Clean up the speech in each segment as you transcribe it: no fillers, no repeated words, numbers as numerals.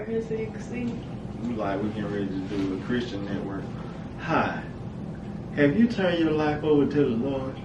right here so you can see. You like we can ready to do a Christian network. Hi. Have you turned your life over to the Lord?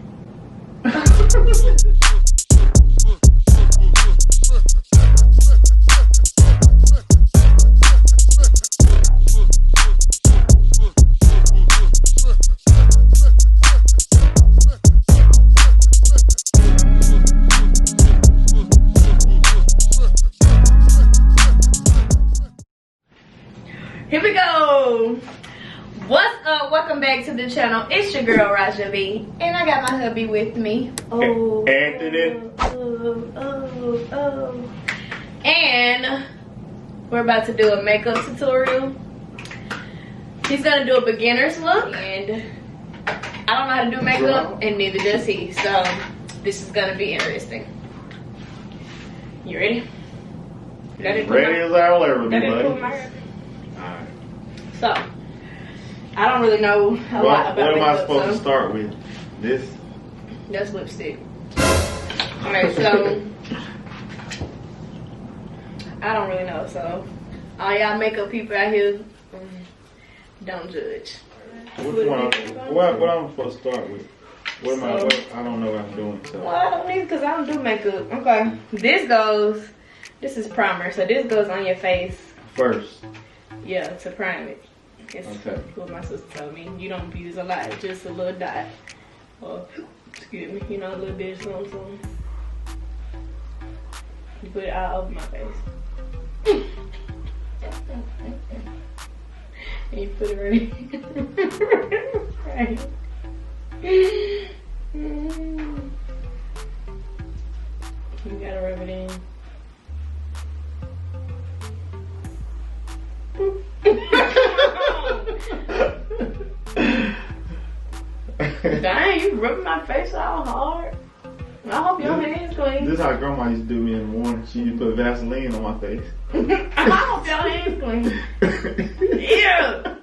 Here we go. What's up? Welcome back to the channel. It's your girl Rijiah B, and I got my hubby with me. Oh, Anthony. And we're about to do a makeup tutorial. He's gonna do a beginner's look, and I don't know how to do makeup, and neither does he. So this is gonna be interesting. You ready? Ready as I'll ever be, buddy. So, I don't really know a lot about what am makeup, I supposed to start with? This? That's lipstick. Alright, so I don't really know. So, all y'all makeup people out here, don't judge. What I'm supposed to start with? What am I don't know what I'm doing. So. Well, I don't need because I don't do makeup. Okay. This is primer. So, this goes on your face. First. Yeah, to prime it. It's okay. What my sister told me. You don't use a lot, just a little dot. Or, excuse me, you know, a little bit of something. You put it all over my face. And you put it right right. You gotta rub it in. Dang, you rubbing my face all hard. I hope your hands clean. This is how grandma used to do me in the morning. She used to put Vaseline on my face. I hope your hands clean. Yeah.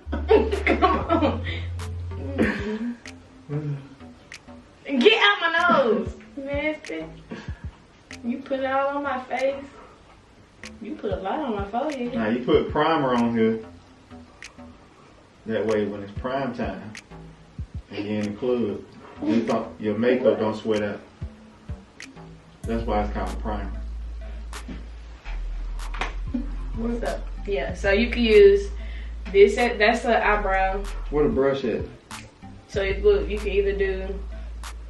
Come on. Get out my nose. Nasty. You put it all on my face. You put a lot on my forehead. Now you put primer on here. That way when it's prime time and you're in the club, your makeup don't sweat out. That's why it's called primer. What's up? Yeah, so you can use this, that's an eyebrow. What a brush at? So look, you can either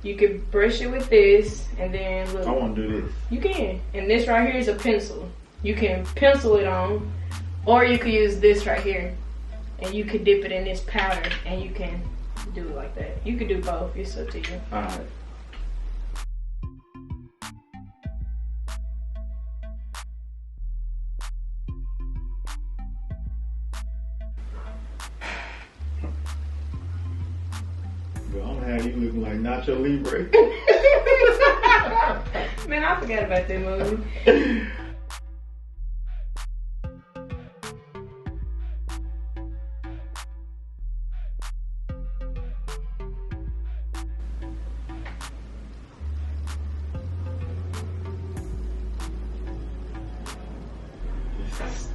you can brush it with this and then look. I want to do this. You can. And this right here is a pencil. You can pencil it on, or you could use this right here. And you could dip it in this powder and you can do it like that. You could do both, it's up to you. Alright. Girl, I'm gonna have you looking like Nacho Libre. Man, I forgot about that movie.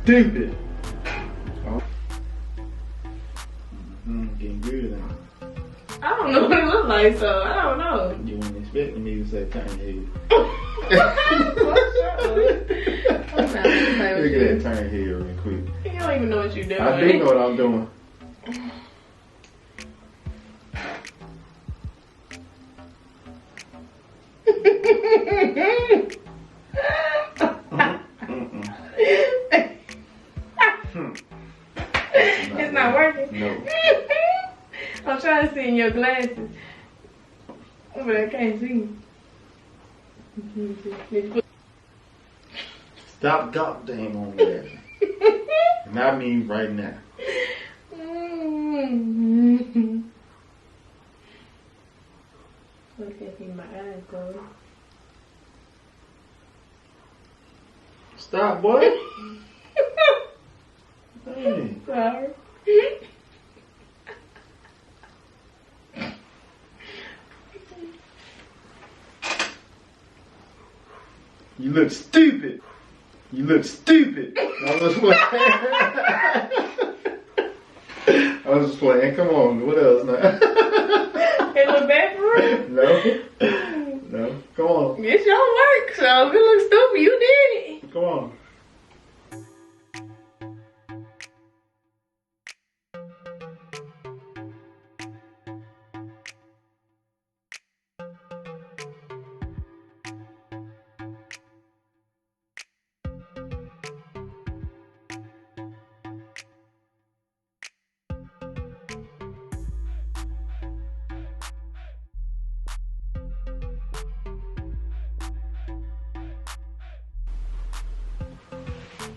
Stupid. Oh. Getting good at it. I don't know what it looks like, so I don't know. You weren't expecting me to say turn head. Look at that turn head real quick. You don't even know what you're doing. I do know what I'm doing. It's not working. No. I'm trying to see in your glasses, but I can't see. Stop goddamn on that. And I mean right now. I can't see my eyes closed. Stop, boy. Hey. Sorry. You look stupid. You look stupid. I was playing. I was just playing. Come on. What else now? It look bad for real? No. No. Come on. It's your work, so if it looks stupid, you did it. Come on.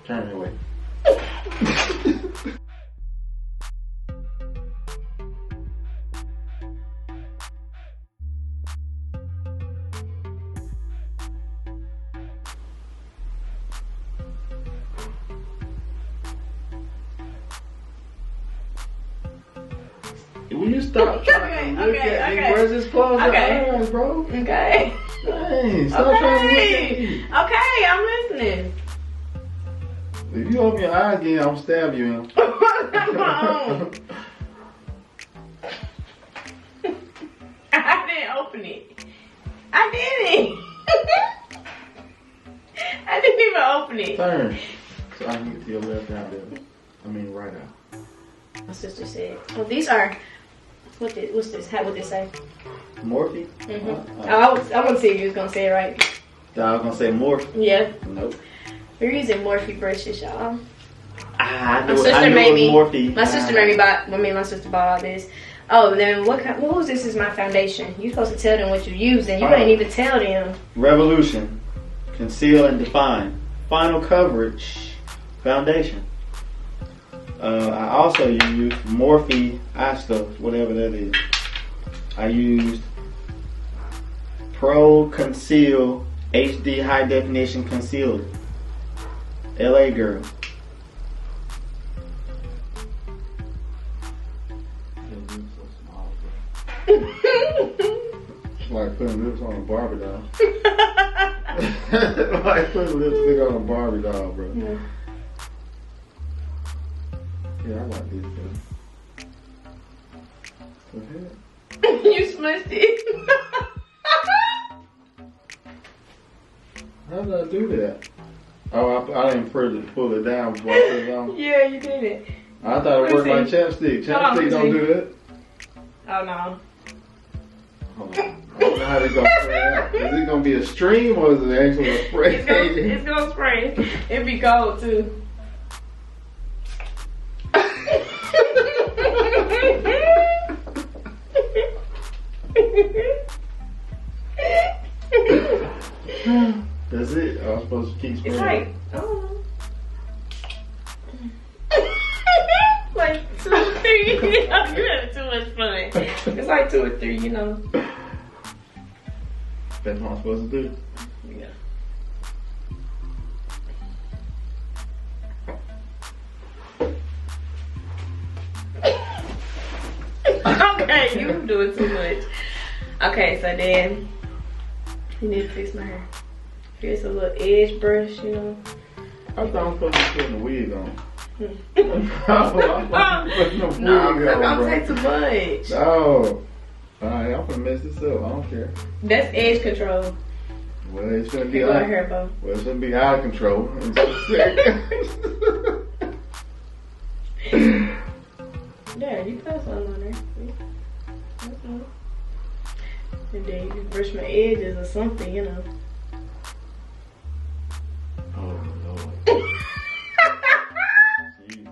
Turn away. Will you stop trying to look at me? Where's this close your eyes, bro? Okay. Dang, stop trying to look at me. Okay, I'm listening. If you open your eyes again, I'm stab you. I didn't open it. I didn't. I didn't even open it. Turn. So I can get to your left eye there. I mean right eye. My sister said, well, these are, what's this? How would this say? Morphe? I want to see if you was going to say it right. I was going to say morph. Yeah. Nope. We're using Morphe brushes, y'all. I My knew sister it made was me. Morphe. My sister made me buy. I mean, my sister bought all this. Oh, then what was this? Is my foundation. You're supposed to tell them what you're using. You ain't even tell them. Revolution. Conceal and define. Final coverage. Foundation. I also used Morphe eye stuff, whatever that is. I used Pro Conceal HD High Definition Concealer. LA girl. It's like putting lips on a Barbie doll. Like putting lipstick on a Barbie doll, bro. Yeah. Yeah, I like this, bro. You smushed it. How did I do that? Oh, I didn't pull it down before I put it on. Yeah, you did it. I thought it worked like chapstick. Chapstick don't do that. Oh no. Hold on. I don't know how they gonna spray out. Is it gonna be a stream or is it actually a spray? It's gonna spray. It'd be cold too. That's it. I was supposed to keep spraying. It's like, I don't know. Like 2 or 3. You know, you're having too much fun. It's like 2 or 3, you know. That's what I'm supposed to do. Yeah. Okay, you doing too much. Okay, so then you need to fix my hair. Here's a little edge brush, you know. I thought I was supposed to be putting a wig on. No, I'm gonna take too much. No. Alright, I'm gonna mess this up. I don't care. That's edge control. Well, it's gonna be Go out. hair bow. Well, it's gonna be out of control. There, you put something on there. That's all. And then you can brush my edges or something, you know. Oh Lord. Jeez.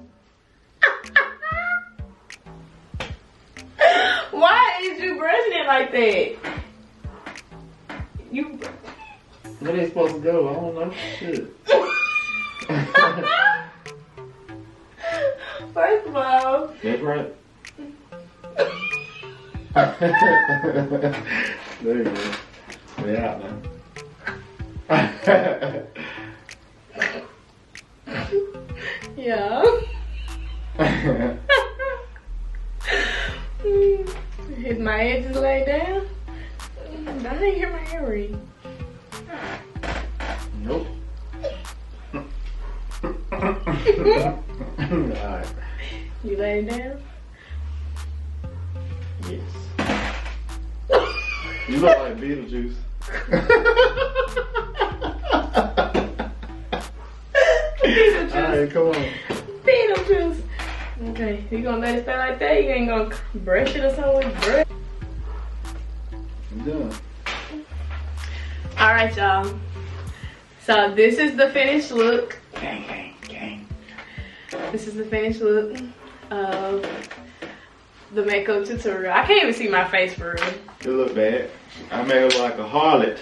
Why is you brushing it like that? You. Where they supposed to go? I don't know. Shit. First of all, That's right. There you go. Stay out now. yeah. Is my edges laid down? I didn't hear my hair read. Nope. Alright. You laying down? Yes. You look like Beetlejuice. Alright, come on. Beetlejuice. Okay, you gonna let it stay like that? You ain't gonna brush it or something with brush? I'm done. Alright, y'all. So this is the finished look. Gang, gang, gang. This is the finished look of the makeup tutorial. I can't even see my face for real. It look bad. I made her look like a harlot.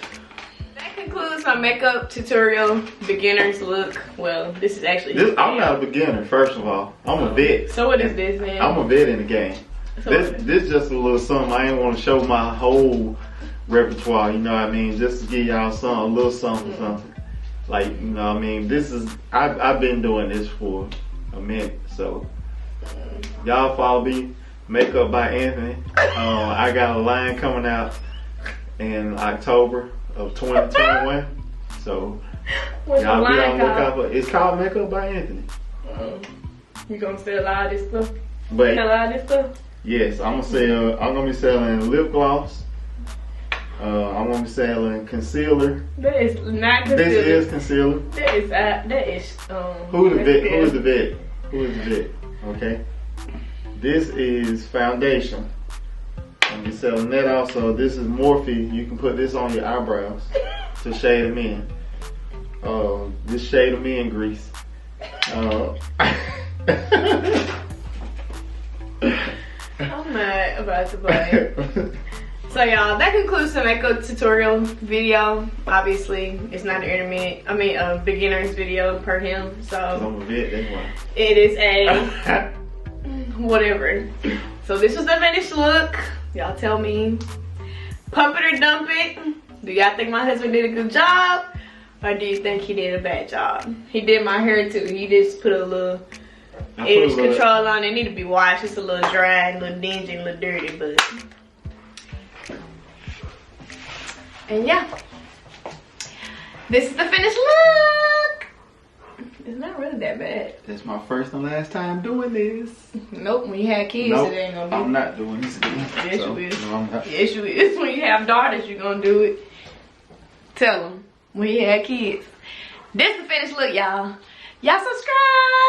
That concludes my makeup tutorial beginner's look. Well, this is actually I'm not a beginner, first of all. I'm a vet. So what is this then? I'm a vet in the game. So This just a little something. I ain't want to show my whole repertoire, you know what I mean? Just to give y'all a little something, something. Like, you know what I mean? This is, I've been doing this for a minute, so y'all follow me, Makeup by Anthony. I got a line coming out in October of 2021, so What's the y'all be line on the lookout called? for. It's called Makeup by Anthony. You gonna sell a lot of this stuff? But Sell a lot of this stuff? yes, I'm gonna be selling lip gloss. I'm gonna be selling concealer. That is not concealer. This is concealer. That is Who is the vet? Who is the vet? Who is the vet? Okay. This is foundation. I'm gonna be selling that also. This is Morphe. You can put this on your eyebrows to shade them in. This shade them in grease. I'm not about to play. So y'all, that concludes the makeup tutorial video. Obviously, it's not an beginner's video per him. So I'm a vet, that's why. it is a whatever. So this was the finished look. Y'all tell me, pump it or dump it. Do y'all think my husband did a good job? Or do you think he did a bad job? He did my hair too. He just put a little edge control on it. It need to be washed. It's a little dry, a little dingy, a little dirty, but. And yeah, this is the finished look. It's not really that bad. That's my first and last time doing this. Nope, when you have kids, Nope, it ain't gonna be. I'm not doing this again. Yes, you is. No, I'm not. Yes, you is. When you have daughters, you're gonna do it. Tell them when you have kids. This is the finished look, y'all. Y'all subscribe.